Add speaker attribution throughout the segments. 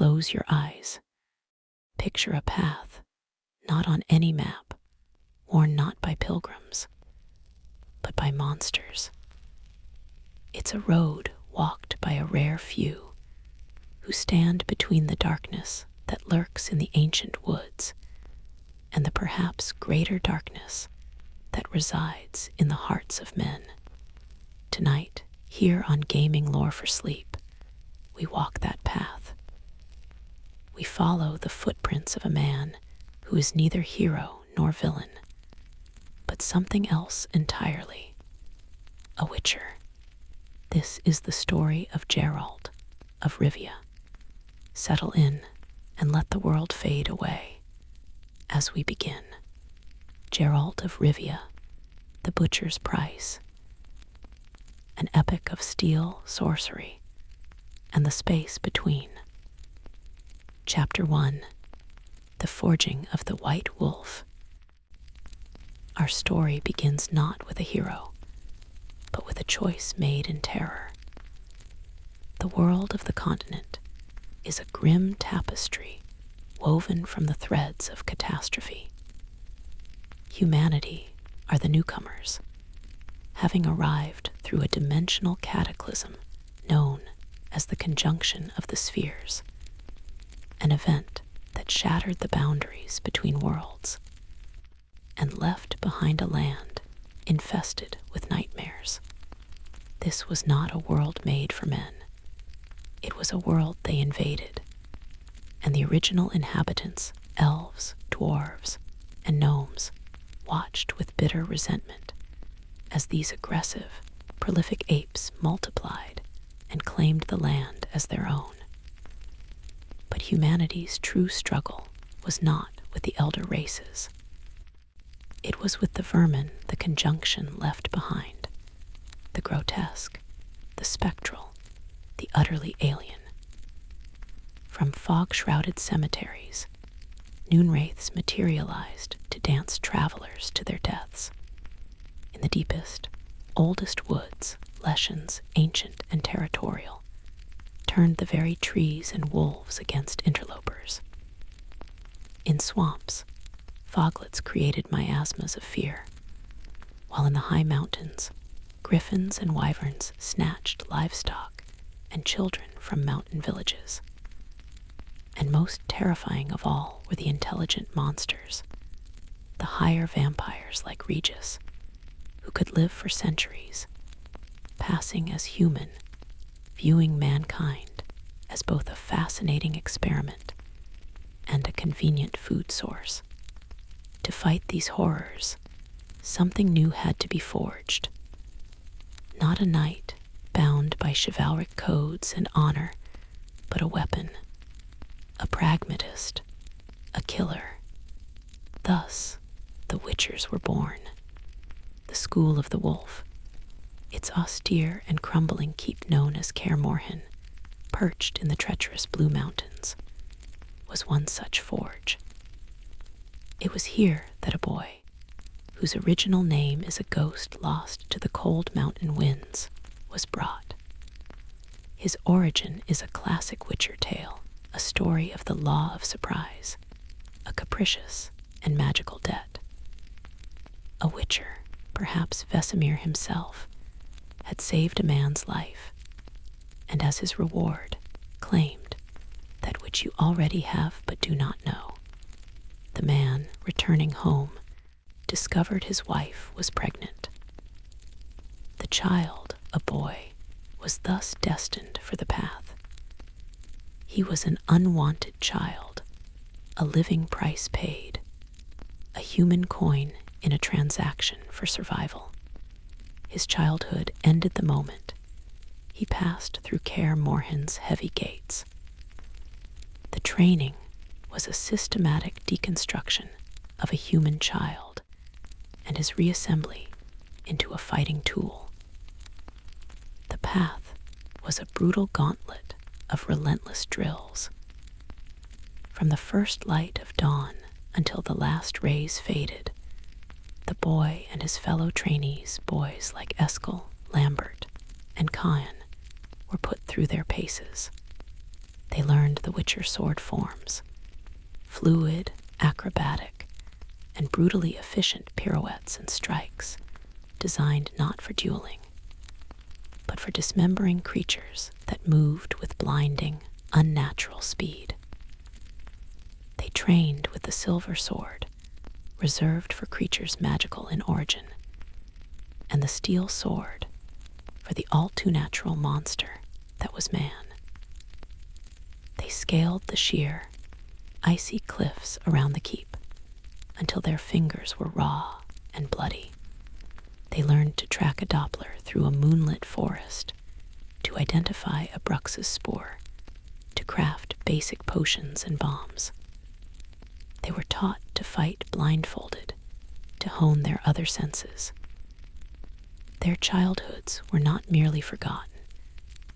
Speaker 1: close your eyes. Picture a path, not on any map, worn not by pilgrims, but by monsters. It's a road walked by a rare few who stand between the darkness that lurks in the ancient woods and the perhaps greater darkness that resides in the hearts of men. Tonight, here on Gaming Lore for Sleep, we walk that path. We follow the footprints of a man who is neither hero nor villain, but something else entirely, a witcher. This is the story of Geralt of Rivia. Settle in and let the world fade away as we begin. Geralt of Rivia, the Butcher's Price, an epic of steel sorcery and the space between. Chapter 1, The Forging of the White Wolf. Our story begins not with a hero, but with a choice made in terror. The world of the continent is a grim tapestry woven from the threads of catastrophe. Humanity are the newcomers, having arrived through a dimensional cataclysm known as the Conjunction of the Spheres, an event that shattered the boundaries between worlds and left behind a land infested with nightmares. This was not a world made for men. It was a world they invaded, and the original inhabitants, elves, dwarves, and gnomes, watched with bitter resentment as these aggressive, prolific apes multiplied and claimed the land as their own. But humanity's true struggle was not with the elder races. It was with the vermin the Conjunction left behind, the grotesque, the spectral, the utterly alien. From fog-shrouded cemeteries, noonwraiths materialized to dance travelers to their deaths. In the deepest, oldest woods, Leshens, ancient and territorial, turned the very trees and wolves against interlopers. In swamps, foglets created miasmas of fear, while in the high mountains, griffins and wyverns snatched livestock and children from mountain villages. And most terrifying of all were the intelligent monsters, the higher vampires like Regis, who could live for centuries, passing as human, viewing mankind as both a fascinating experiment and a convenient food source. To fight these horrors, something new had to be forged. Not a knight bound by chivalric codes and honor, but a weapon, a pragmatist, a killer. Thus, the Witchers were born. The School of the Wolf, its austere and crumbling keep known as Kaer Morhen, perched in the treacherous Blue Mountains, was one such forge. It was here that a boy, whose original name is a ghost lost to the cold mountain winds, was brought. His origin is a classic Witcher tale, a story of the law of surprise, a capricious and magical debt. A Witcher, perhaps Vesemir himself, had saved a man's life, and as his reward, claimed that which you already have but do not know. The man, returning home, discovered his wife was pregnant. The child, a boy, was thus destined for the path. He was an unwanted child, a living price paid, a human coin in a transaction for survival. His childhood ended the moment he passed through Kaer Morhen's heavy gates. The training was a systematic deconstruction of a human child and his reassembly into a fighting tool. The path was a brutal gauntlet of relentless drills. From the first light of dawn until the last rays faded, the boy and his fellow trainees, boys like Eskel, Lambert, and Caen, were put through their paces. They learned the Witcher sword forms, fluid, acrobatic, and brutally efficient pirouettes and strikes, designed not for dueling, but for dismembering creatures that moved with blinding, unnatural speed. They trained with the silver sword, reserved for creatures magical in origin, and the steel sword for the all-too-natural monster that was man. They scaled the sheer, icy cliffs around the keep until their fingers were raw and bloody. They learned to track a Doppler through a moonlit forest, to identify a Brux's spore, to craft basic potions and bombs. They were taught to fight blindfolded, to hone their other senses. Their childhoods were not merely forgotten,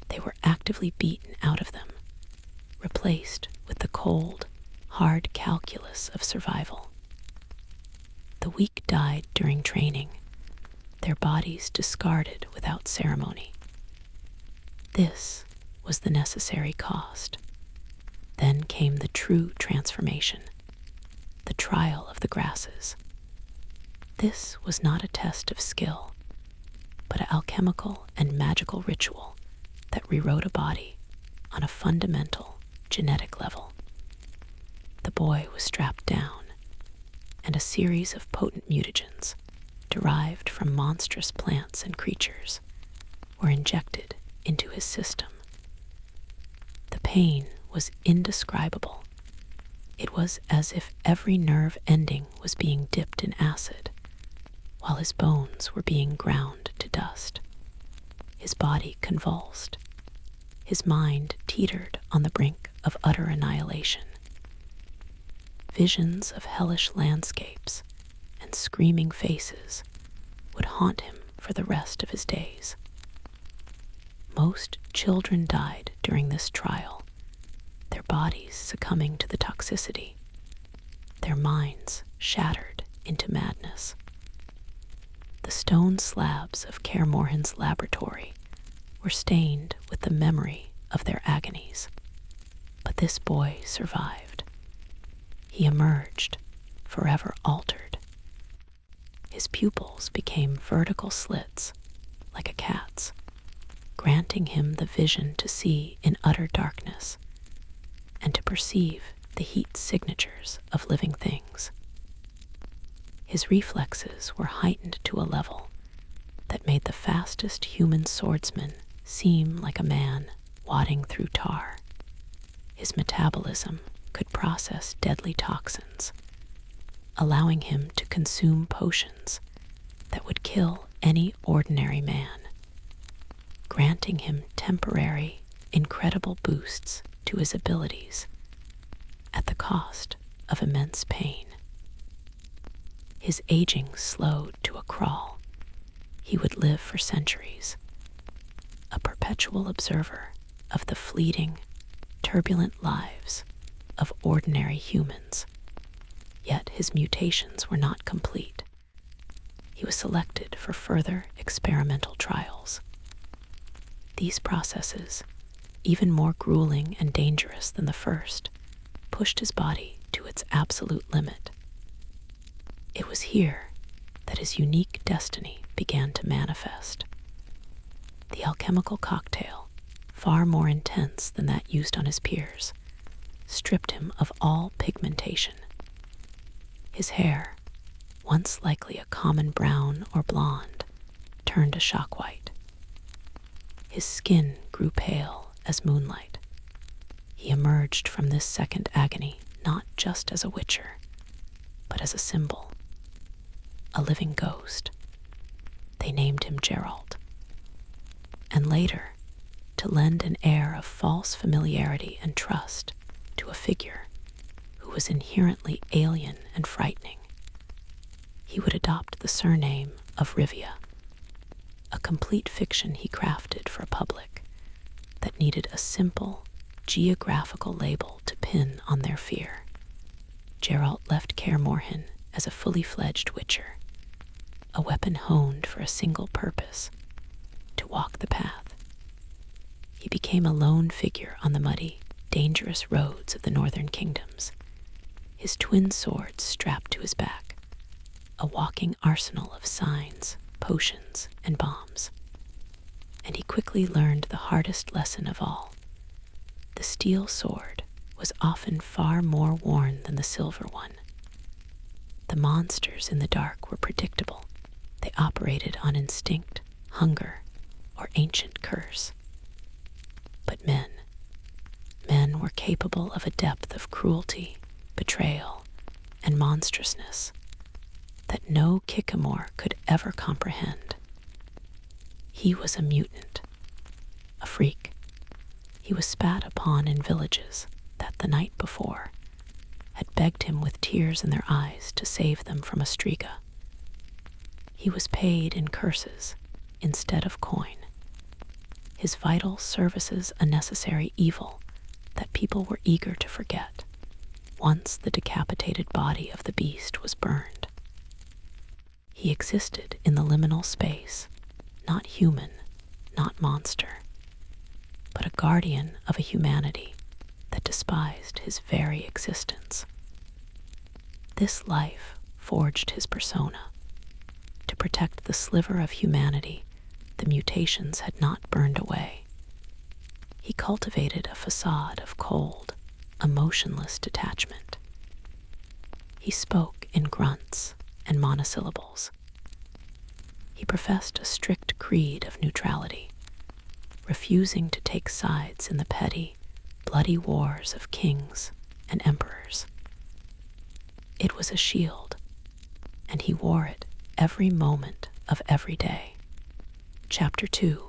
Speaker 1: they were actively beaten out of them, replaced with the cold, hard calculus of survival. The weak died during training, their bodies discarded without ceremony. This was the necessary cost. Then came the true transformation, the trial of the grasses. This was not a test of skill, but an alchemical and magical ritual that rewrote a body on a fundamental genetic level. The boy was strapped down, and a series of potent mutagens, derived from monstrous plants and creatures, were injected into his system. The pain was indescribable. It was as if every nerve ending was being dipped in acid, while his bones were being ground to dust. His body convulsed. His mind teetered on the brink of utter annihilation. Visions of hellish landscapes and screaming faces would haunt him for the rest of his days. Most children died during this trial, their bodies succumbing to the toxicity, their minds shattered into madness. The stone slabs of Kaer Morhen's laboratory were stained with the memory of their agonies. But this boy survived. He emerged, forever altered. His pupils became vertical slits, like a cat's, granting him the vision to see in utter darkness and to perceive the heat signatures of living things. His reflexes were heightened to a level that made the fastest human swordsman seem like a man wading through tar. His metabolism could process deadly toxins, allowing him to consume potions that would kill any ordinary man, granting him temporary, incredible boosts to his abilities at the cost of immense pain. His aging slowed to a crawl. He would live for centuries, a perpetual observer of the fleeting, turbulent lives of ordinary humans. Yet his mutations were not complete. He was selected for further experimental trials. These processes, even more grueling and dangerous than the first, pushed his body to its absolute limit. It was here that his unique destiny began to manifest. The alchemical cocktail, far more intense than that used on his peers, stripped him of all pigmentation. His hair, once likely a common brown or blonde, turned a shock white. His skin grew pale as moonlight. He emerged from this second agony not just as a witcher, but as a symbol, a living ghost. They named him Geralt. And later, to lend an air of false familiarity and trust to a figure who was inherently alien and frightening, he would adopt the surname of Rivia, a complete fiction he crafted for a public that needed a simple, geographical label to pin on their fear. Geralt left Kaer Morhen as a fully fledged witcher, a weapon honed for a single purpose, to walk the path. He became a lone figure on the muddy, dangerous roads of the northern kingdoms, his twin swords strapped to his back, a walking arsenal of signs, potions, and bombs. And he quickly learned the hardest lesson of all. The steel sword was often far more worn than the silver one. The monsters in the dark were predictable. They operated on instinct, hunger, or ancient curse. But men were capable of a depth of cruelty, betrayal, and monstrousness that no Kaer could ever comprehend. He was a mutant, a freak. He was spat upon in villages that the night before had begged him with tears in their eyes to save them from a striga. He was paid in curses instead of coin. His vital services a necessary evil that people were eager to forget once the decapitated body of the beast was burned. He existed in the liminal space, not human, not monster, but a guardian of a humanity that despised his very existence. This life forged his persona. To protect the sliver of humanity the mutations had not burned away. He cultivated a facade of cold, emotionless detachment. He spoke in grunts and monosyllables. He professed a strict creed of neutrality, refusing to take sides in the petty, bloody wars of kings and emperors. It was a shield, and he wore it every moment of every day. Chapter 2.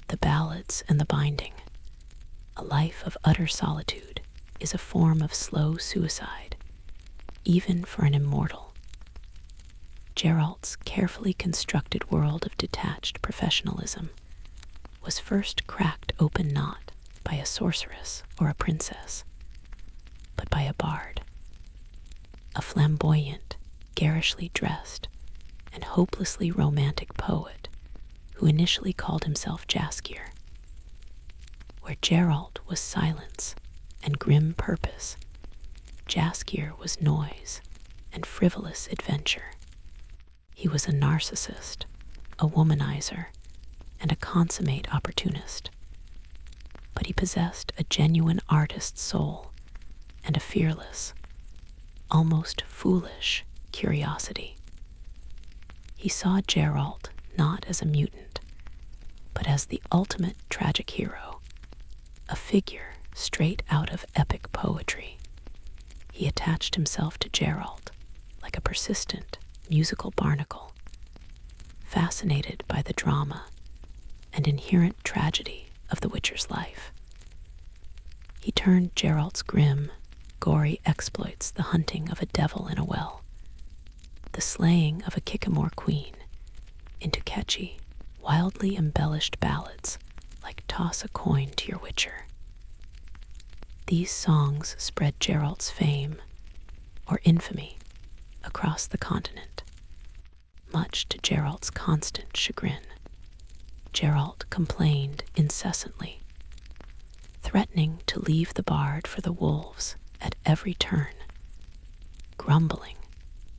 Speaker 1: The Ballads and the Binding. A life of utter solitude is a form of slow suicide, even for an immortal. Geralt's carefully constructed world of detached professionalism was first cracked open not by a sorceress or a princess, but by a bard, a flamboyant, garishly dressed, and hopelessly romantic poet who initially called himself Jaskier. Where Geralt was silence and grim purpose, Jaskier was noise and frivolous adventure. He was a narcissist, a womanizer, and a consummate opportunist. But he possessed a genuine artist's soul and a fearless, almost foolish curiosity. He saw Geralt not as a mutant, but as the ultimate tragic hero, a figure straight out of epic poetry. He attached himself to Geralt like a persistent musical barnacle, fascinated by the drama and inherent tragedy of the Witcher's life. He turned Geralt's grim, gory exploits, the hunting of a devil in a well, the slaying of a Kaer queen, into catchy, wildly embellished ballads like Toss a Coin to Your Witcher. These songs spread Geralt's fame, or infamy, across the continent. Much to Geralt's constant chagrin, Geralt complained incessantly, threatening to leave the bard for the wolves at every turn, grumbling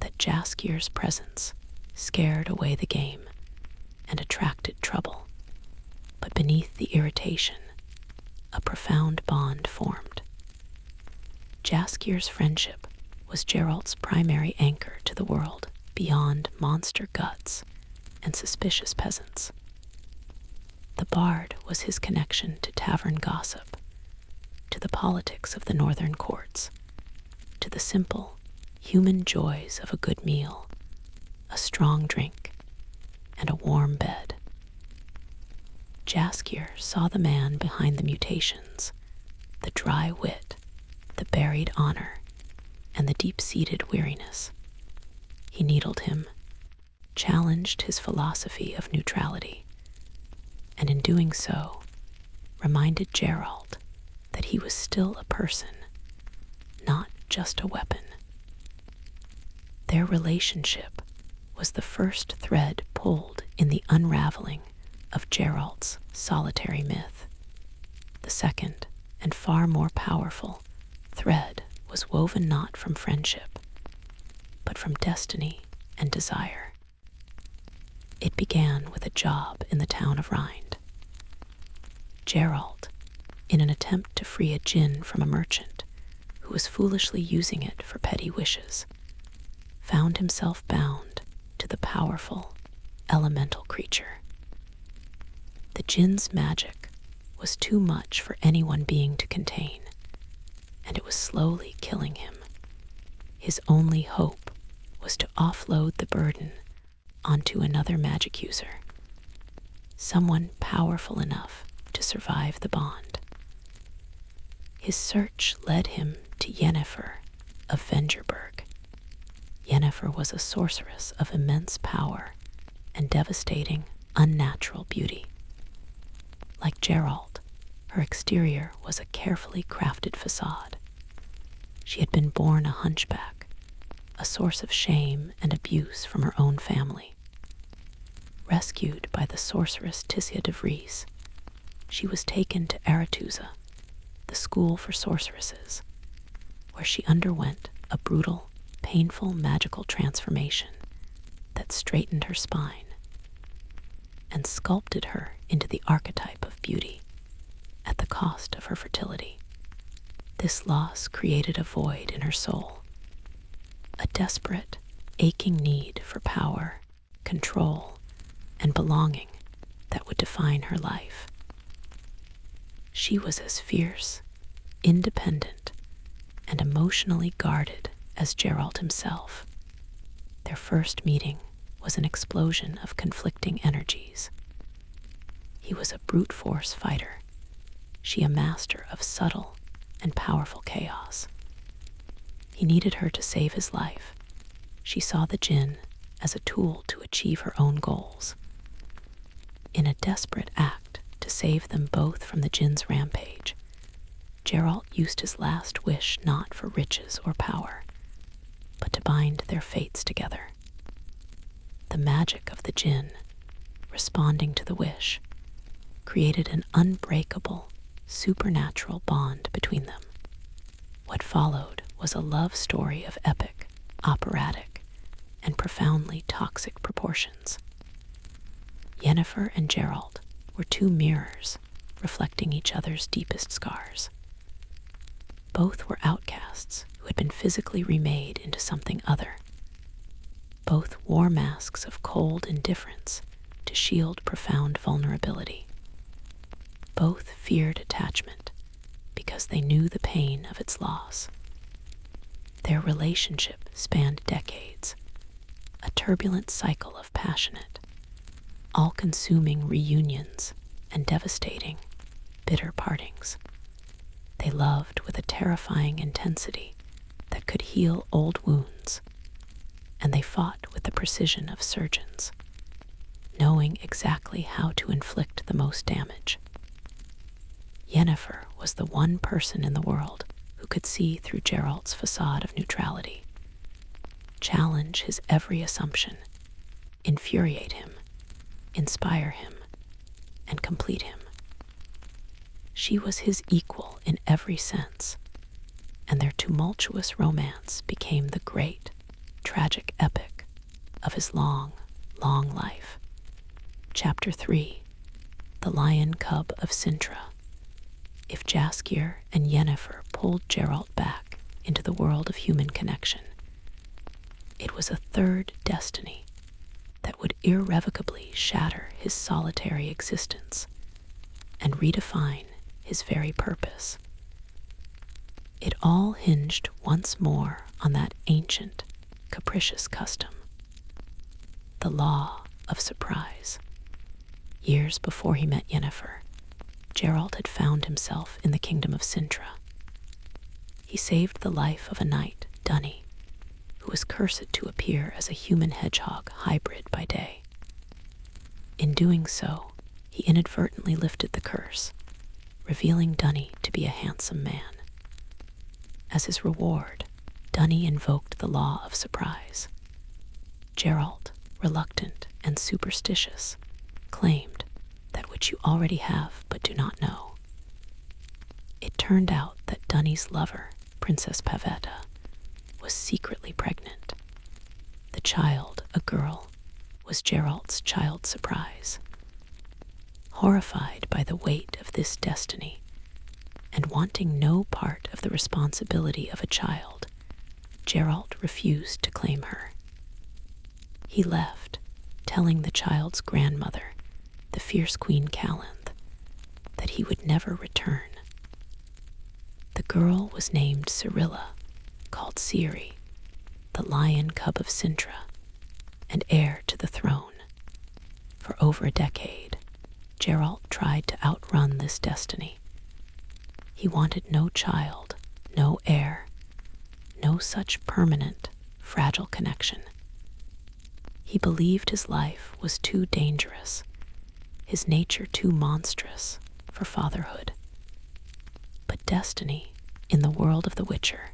Speaker 1: that Jaskier's presence scared away the game and attracted trouble. But beneath the irritation, a profound bond formed. Jaskier's friendship was Geralt's primary anchor to the world beyond monster guts and suspicious peasants. The bard was his connection to tavern gossip, to the politics of the northern courts, to the simple, human joys of a good meal, a strong drink, and a warm bed. Jaskier saw the man behind the mutations, the dry wit, the buried honor, and the deep-seated weariness. He needled him, challenged his philosophy of neutrality, and in doing so, reminded Geralt that he was still a person, not just a weapon. Their relationship was the first thread pulled in the unraveling of Geralt's solitary myth, the second and far more powerful thread was woven not from friendship, but from destiny and desire. It began with a job in the town of Rind. Geralt, in an attempt to free a djinn from a merchant who was foolishly using it for petty wishes, found himself bound to the powerful, elemental creature. The djinn's magic was too much for any one being to contain, and it was slowly killing him. His only hope was to offload the burden onto another magic user, someone powerful enough to survive the bond. His search led him to Yennefer of Vengerberg. Yennefer was a sorceress of immense power and devastating, unnatural beauty. Like Geralt, her exterior was a carefully crafted facade. She had been born a hunchback, a source of shame and abuse from her own family. Rescued by the sorceress Tisia de Vries, she was taken to Aretuza, the school for sorceresses, where she underwent a brutal, painful magical transformation that straightened her spine and sculpted her into the archetype of beauty at the cost of her fertility. This loss created a void in her soul, a desperate, aching need for power, control, and belonging that would define her life. She was as fierce, independent, and emotionally guarded as Geralt himself. Their first meeting was an explosion of conflicting energies. He was a brute force fighter, she a master of subtle and powerful chaos. He needed her to save his life. She saw the djinn as a tool to achieve her own goals. In a desperate act to save them both from the djinn's rampage, Geralt used his last wish not for riches or power, but to bind their fates together. The magic of the djinn, responding to the wish, created an unbreakable, supernatural bond between them. What followed was a love story of epic, operatic, and profoundly toxic proportions. Yennefer and Geralt were two mirrors reflecting each other's deepest scars. Both were outcasts who had been physically remade into something other. Both wore masks of cold indifference to shield profound vulnerability. Both feared attachment because they knew the pain of its loss. Their relationship spanned decades, a turbulent cycle of passionate, all-consuming reunions and devastating, bitter partings. They loved with a terrifying intensity that could heal old wounds, and they fought with the precision of surgeons, knowing exactly how to inflict the most damage. Yennefer was the one person in the world who could see through Geralt's facade of neutrality, challenge his every assumption, infuriate him, inspire him, and complete him. She was his equal in every sense, and their tumultuous romance became the great, tragic epic of his long, long life. Chapter 3, The Lion Cub of Cintra. If Jaskier and Yennefer pulled Geralt back into the world of human connection, it was a third destiny that would irrevocably shatter his solitary existence and redefine his very purpose. It all hinged once more on that ancient, capricious custom, the law of surprise. Years before he met Yennefer, Geralt had found himself in the kingdom of Cintra. He saved the life of a knight, Dunny, who was cursed to appear as a human hedgehog hybrid by day. In doing so, he inadvertently lifted the curse, revealing Dunny to be a handsome man. As his reward, Dunny invoked the law of surprise. Geralt, reluctant and superstitious, claimed that which you already have but do not know. It turned out that Dunny's lover, Princess Pavetta, was secretly pregnant. The child, a girl, was Geralt's child surprise. Horrified by the weight of this destiny, and wanting no part of the responsibility of a child, Geralt refused to claim her. He left, telling the child's grandmother, the fierce Queen Callanth, that he would never return. The girl was named Cirilla, called Ciri, the lion cub of Cintra, and heir to the throne. For over a decade, Geralt tried to outrun this destiny. He wanted no child, no heir, no such permanent, fragile connection. He believed his life was too dangerous, his nature too monstrous for fatherhood. But destiny, in the world of the Witcher,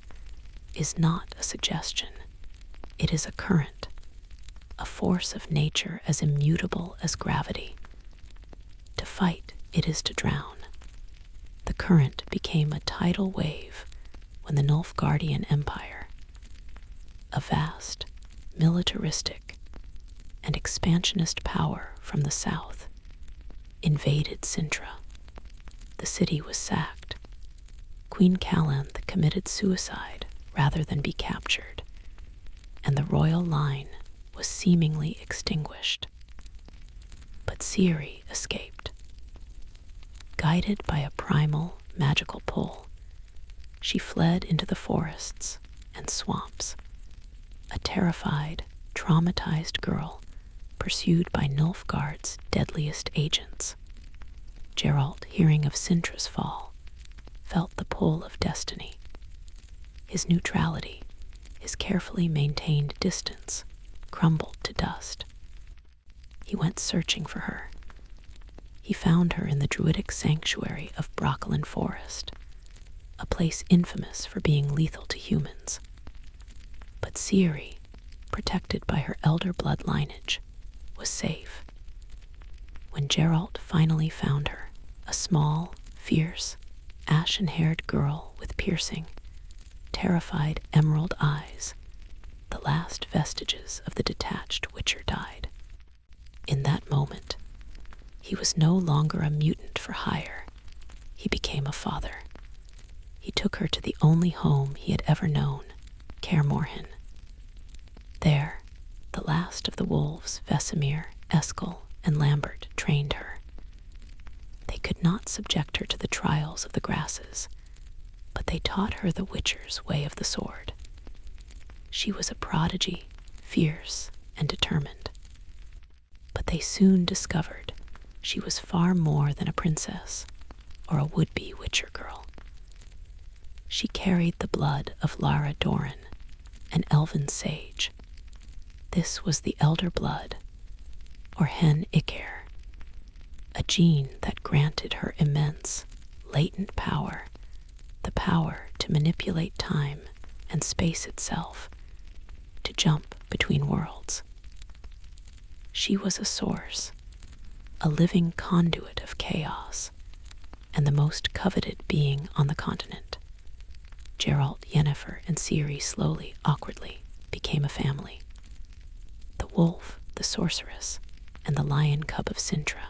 Speaker 1: is not a suggestion. It is a current, a force of nature as immutable as gravity. To fight, it is to drown. The current became a tidal wave when the Nilfgaardian Empire, a vast, militaristic, and expansionist power from the south, invaded Cintra. The city was sacked. Queen Callanth committed suicide rather than be captured, and the royal line was seemingly extinguished. But Ciri escaped. Guided by a primal, magical pull, she fled into the forests and swamps, a terrified, traumatized girl pursued by Nilfgaard's deadliest agents. Geralt, hearing of Cintra's fall, felt the pull of destiny. His neutrality, his carefully maintained distance, crumbled to dust. He went searching for her. He found her in the druidic sanctuary of Broccolin Forest, a place infamous for being lethal to humans. But Ciri, protected by her elder blood lineage, was safe. When Geralt finally found her, a small, fierce, ashen-haired girl with piercing, terrified emerald eyes, the last vestiges of the detached Witcher died. In that moment, he was no longer a mutant for hire. He became a father. He took her to the only home he had ever known, Kaer Morhen. There, the last of the wolves, Vesemir, Eskel, and Lambert, trained her. They could not subject her to the trials of the grasses, but they taught her the Witcher's way of the sword. She was a prodigy, fierce and determined. But they soon discovered she was far more than a princess or a would-be Witcher girl. She carried the blood of Lara Dorren, an elven sage. This was the elder blood, or Hen Iker, a gene that granted her immense, latent power, the power to manipulate time and space itself, to jump between worlds. She was a source, a living conduit of chaos, and the most coveted being on the continent. Geralt, Yennefer, and Ciri slowly, awkwardly, became a family. The wolf, the sorceress, and the lion cub of Cintra.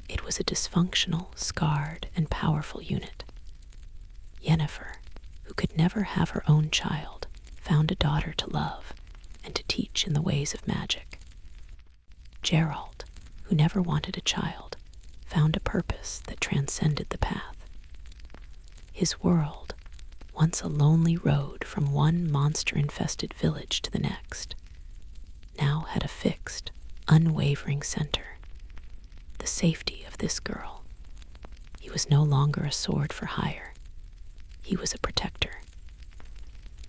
Speaker 1: It was a dysfunctional, scarred, and powerful unit. Yennefer, who could never have her own child, found a daughter to love and to teach in the ways of magic. Geralt, who never wanted a child, found a purpose that transcended the path. His world, once a lonely road from one monster-infested village to the next, now had a fixed, unwavering center, the safety of this girl. He was no longer a sword for hire. He was a protector.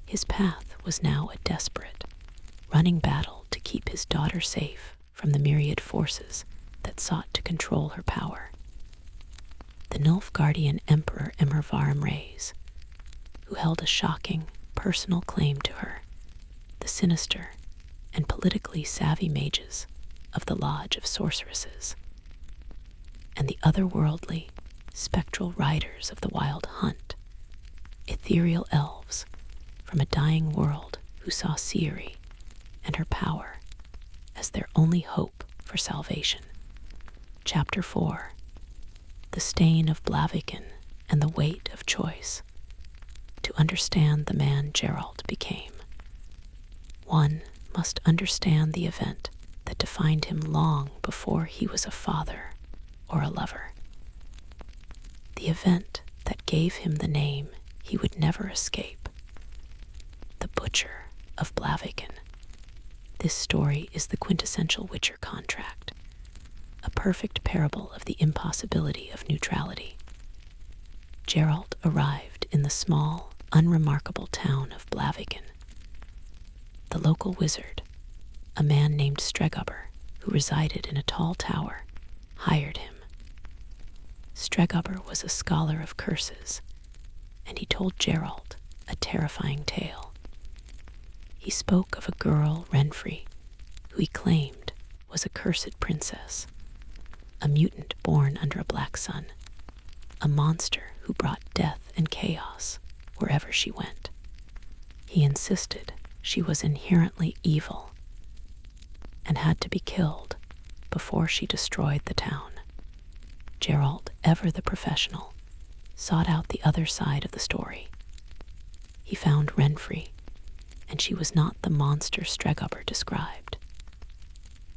Speaker 1: His path was now a desperate, running battle to keep his daughter safe from the myriad forces that sought to control her power. The Nilfgaardian Emperor Emervarim Reyes, who held a shocking, personal claim to her, the sinister and politically savvy mages of the Lodge of Sorceresses, and the otherworldly, spectral riders of the Wild Hunt, ethereal elves from a dying world who saw Ciri and her power as their only hope for salvation. Chapter 4: The Stain of Blaviken and the Weight of Choice. To understand the man Geralt became, one must understand the event that defined him long before he was a father or a lover. The event that gave him the name he would never escape. The Butcher of Blaviken. This story is the quintessential Witcher contract, a perfect parable of the impossibility of neutrality. Geralt arrived in the small, unremarkable town of Blaviken. The local wizard, a man named Stregubber, who resided in a tall tower, hired him. Stregubber was a scholar of curses, and he told Geralt a terrifying tale. He spoke of a girl, Yennefer, who he claimed was a cursed princess, a mutant born under a black sun, a monster who brought death and chaos wherever she went. He insisted she was inherently evil and had to be killed before she destroyed the town. Geralt, ever the professional, sought out the other side of the story. He found Yennefer, and she was not the monster Stregubber described.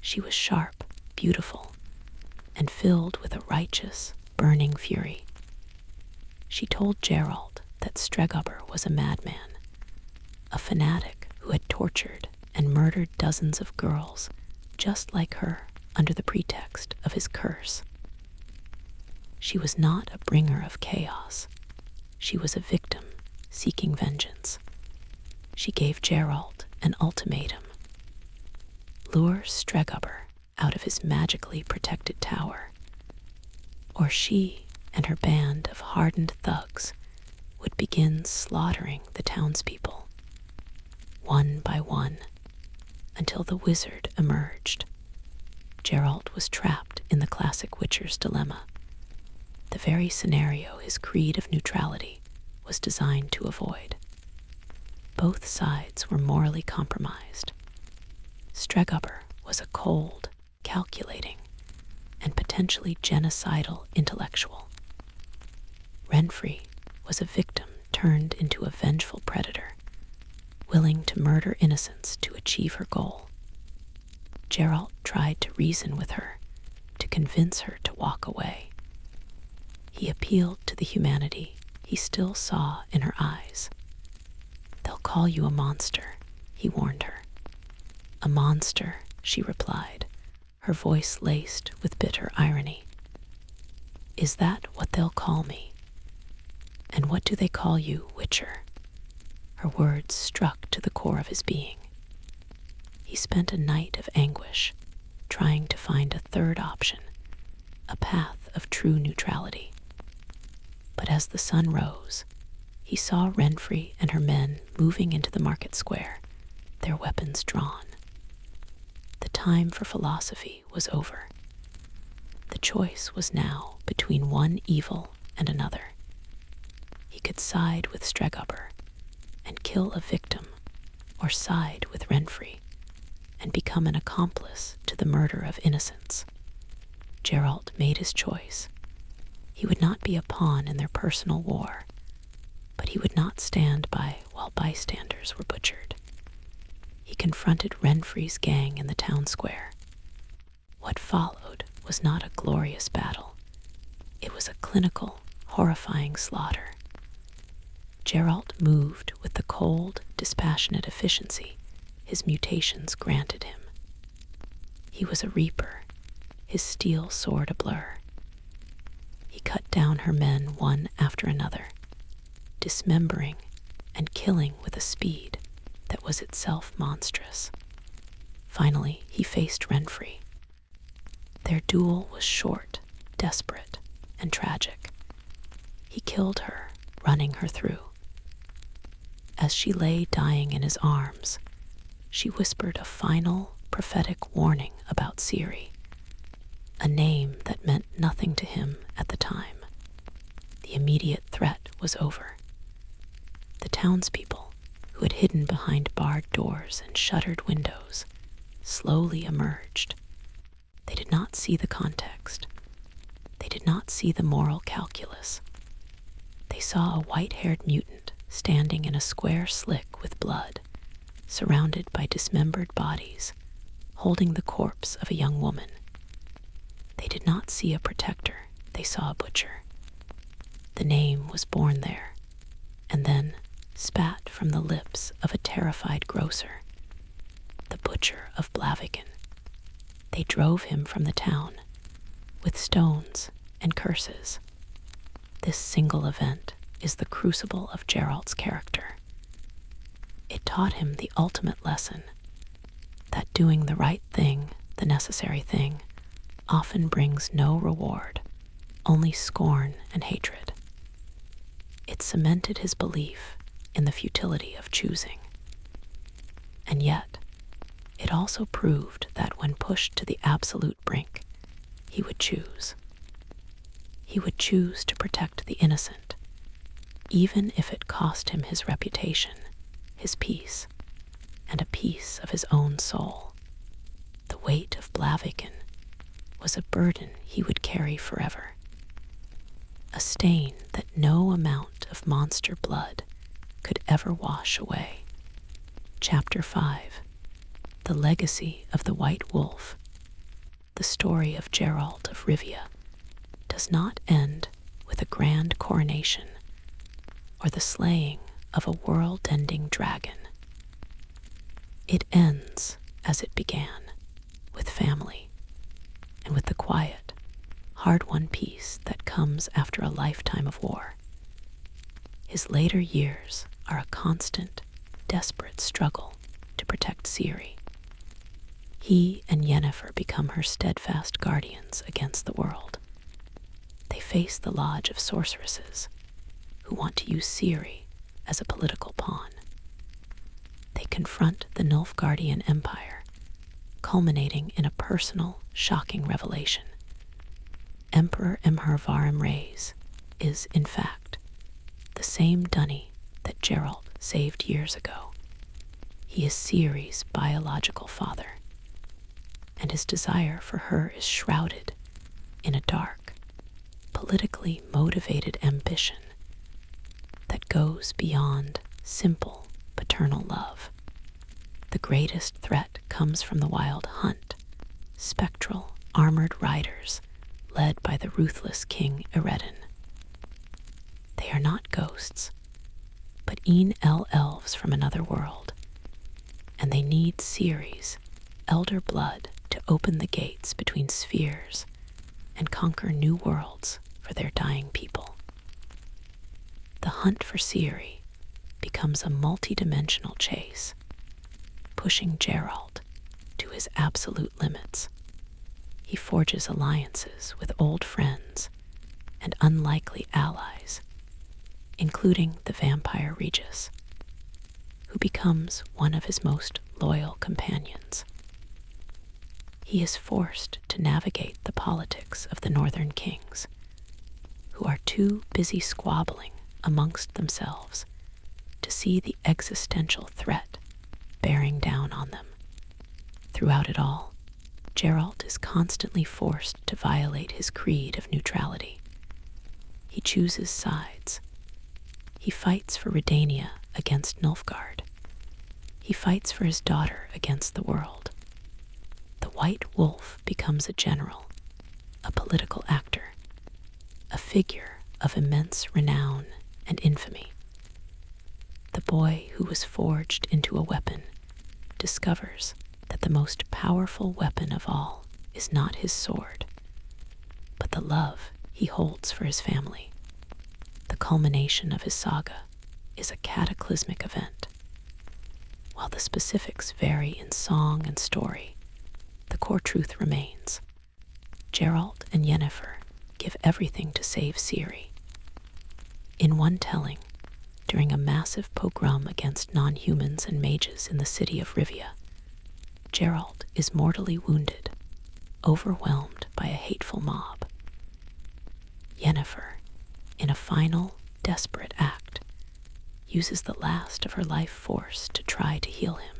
Speaker 1: She was sharp, beautiful, and filled with a righteous, burning fury. She told Geralt that Stregubber was a madman, a fanatic who had tortured and murdered dozens of girls just like her under the pretext of his curse. She was not a bringer of chaos. She was a victim seeking vengeance. She gave Geralt an ultimatum: lure Stregubber out of his magically protected tower, or she and her band of hardened thugs would begin slaughtering the townspeople, one by one, until the wizard emerged. Geralt was trapped in the classic Witcher's dilemma, the very scenario his creed of neutrality was designed to avoid. Both sides were morally compromised. Stregubber was a cold, calculating, and potentially genocidal intellectual. Yennefer was a victim turned into a vengeful predator, willing to murder innocents to achieve her goal. Geralt tried to reason with her, to convince her to walk away. He appealed to the humanity he still saw in her eyes. "They'll call you a monster," he warned her. "A monster," she replied, her voice laced with bitter irony. "Is that what they'll call me? And what do they call you, Witcher?" Her words struck to the core of his being. He spent a night of anguish, trying to find a third option, a path of true neutrality. But as the sun rose, he saw Yennefer and her men moving into the market square, their weapons drawn. The time for philosophy was over. The choice was now between one evil and another. He could side with Stregubber and kill a victim, or side with Yennefer and become an accomplice to the murder of innocents. Geralt made his choice. He would not be a pawn in their personal war, but he would not stand by while bystanders were butchered. He confronted Yennefer's gang in the town square. What followed was not a glorious battle. It was a clinical, horrifying slaughter. Geralt moved with the cold, dispassionate efficiency his mutations granted him. He was a reaper, his steel sword a blur. He cut down her men one after another, dismembering and killing with a speed that was itself monstrous. Finally, he faced Yennefer. Their duel was short, desperate, and tragic. He killed her, running her through. As she lay dying in his arms, she whispered a final, prophetic warning about Ciri, a name that meant nothing to him at the time. The immediate threat was over. The townspeople, who had hidden behind barred doors and shuttered windows, slowly emerged. They did not see the context. They did not see the moral calculus. They saw a white-haired mutant standing in a square slick with blood, surrounded by dismembered bodies, holding the corpse of a young woman. They did not see a protector, they saw a butcher. The name was born there, and then spat from the lips of a terrified grocer. The butcher of Blaviken. They drove him from the town, with stones and curses. This single event is the crucible of Geralt's character. It taught him the ultimate lesson, that doing the right thing, the necessary thing, often brings no reward, only scorn and hatred. It cemented his belief in the futility of choosing. And yet, it also proved that when pushed to the absolute brink, he would choose. He would choose to protect the innocent, even if it cost him his reputation, his peace, and a piece of his own soul. The weight of Blaviken was a burden he would carry forever, a stain that no amount of monster blood could ever wash away. Chapter 5. The Legacy of the White Wolf. The story of Geralt of Rivia does not end with a grand coronation or the slaying of a world-ending dragon. It ends as it began, with family, and with the quiet, hard-won peace that comes after a lifetime of war. His later years are a constant, desperate struggle to protect Ciri. He and Yennefer become her steadfast guardians against the world. They face the lodge of sorceresses, who want to use Ciri as a political pawn. They confront the Nilfgaardian Empire, culminating in a personal, shocking revelation. Emperor Imhervarim Reyes is, in fact, the same Dunny that Geralt saved years ago. He is Ciri's biological father, and his desire for her is shrouded in a dark, politically motivated ambition that goes beyond simple paternal love. The greatest threat comes from the Wild Hunt, spectral, armored riders led by the ruthless King Eren. They are not ghosts, but elves from another world, and they need Ciri's elder blood to open the gates between spheres and conquer new worlds for their dying people. The hunt for Ciri becomes a multi-dimensional chase, pushing Geralt to his absolute limits. He forges alliances with old friends and unlikely allies, including the vampire Regis, who becomes one of his most loyal companions. He is forced to navigate the politics of the Northern Kings, who are too busy squabbling amongst themselves to see the existential threat bearing down on them. Throughout it all, Geralt is constantly forced to violate his creed of neutrality. He chooses sides. He fights for Redania against Nilfgaard. He fights for his daughter against the world. The White Wolf becomes a general, a political actor, a figure of immense renown and infamy. The boy who was forged into a weapon discovers that the most powerful weapon of all is not his sword, but the love he holds for his family. The culmination of his saga is a cataclysmic event. While the specifics vary in song and story, the core truth remains. Geralt and Yennefer give everything to save Ciri. In one telling, during a massive pogrom against non-humans and mages in the city of Rivia, Geralt is mortally wounded, overwhelmed by a hateful mob. Yennefer, in a final, desperate act, uses the last of her life force to try to heal him,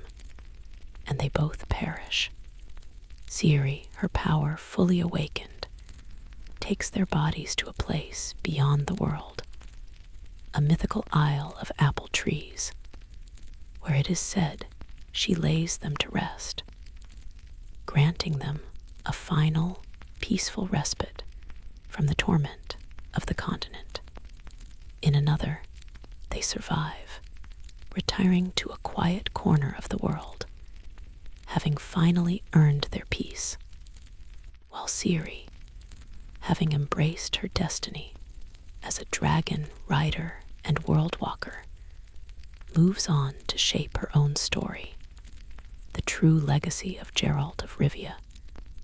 Speaker 1: and they both perish. Ciri, her power fully awakened, takes their bodies to a place beyond the world, a mythical isle of apple trees, where it is said she lays them to rest, granting them a final, peaceful respite from the torment of the continent. In another, they survive, retiring to a quiet corner of the world, having finally earned their peace, while Ciri, having embraced her destiny as a dragon rider and world walker, moves on to shape her own story. The true legacy of Geralt of Rivia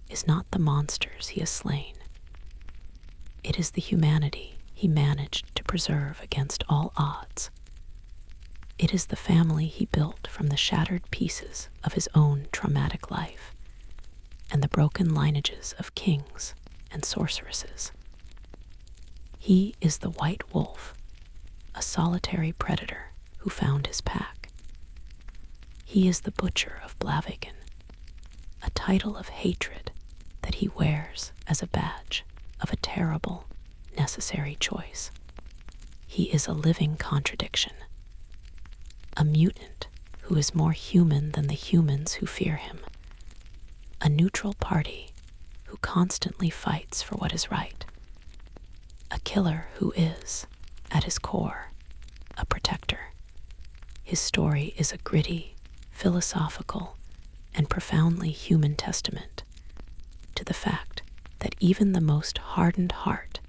Speaker 1: is not the monsters he has slain. It is the humanity he managed to preserve against all odds. It is the family he built from the shattered pieces of his own traumatic life and the broken lineages of kings and sorceresses. He is the white wolf, a solitary predator who found his pack. He is the butcher of Blaviken, a title of hatred that he wears as a badge of a terrible, necessary choice. He is a living contradiction, a mutant who is more human than the humans who fear him, a neutral party who constantly fights for what is right, a killer who is, at his core, a protector. His story is a gritty, philosophical, and profoundly human testament to the fact that even the most hardened heart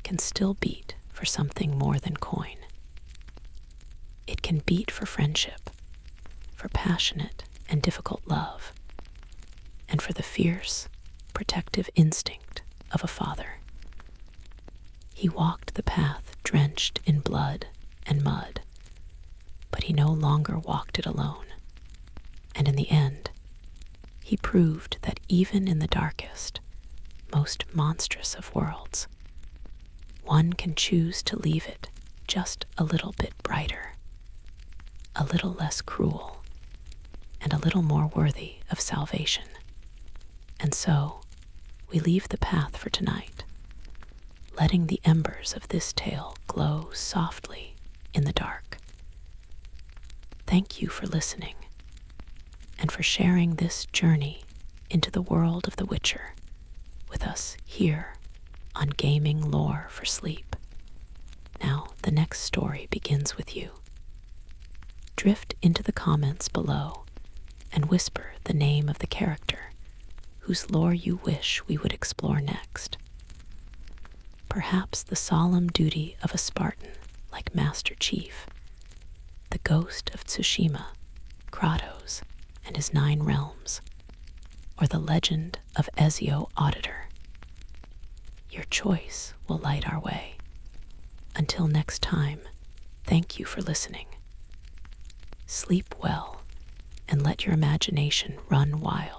Speaker 1: can still beat for something more than coin. It can beat for friendship, for passionate and difficult love, and for the fierce, protective instinct of a father. He walked the path drenched in blood and mud, but he no longer walked it alone, and in the end, he proved that even in the darkest, most monstrous of worlds, one can choose to leave it just a little bit brighter, a little less cruel, and a little more worthy of salvation. And so, we leave the path for tonight, letting the embers of this tale glow softly in the dark. Thank you for listening, and for sharing this journey into the world of The Witcher with us here on Gaming Lore for Sleep. Now, the next story begins with you. Drift into the comments below and whisper the name of the character whose lore you wish we would explore next. Perhaps the solemn duty of a Spartan like Master Chief, the ghost of Tsushima, Kratos, and his 9 realms, or the legend of Ezio Auditor. Your choice will light our way. Until next time, thank you for listening. Sleep well and let your imagination run wild.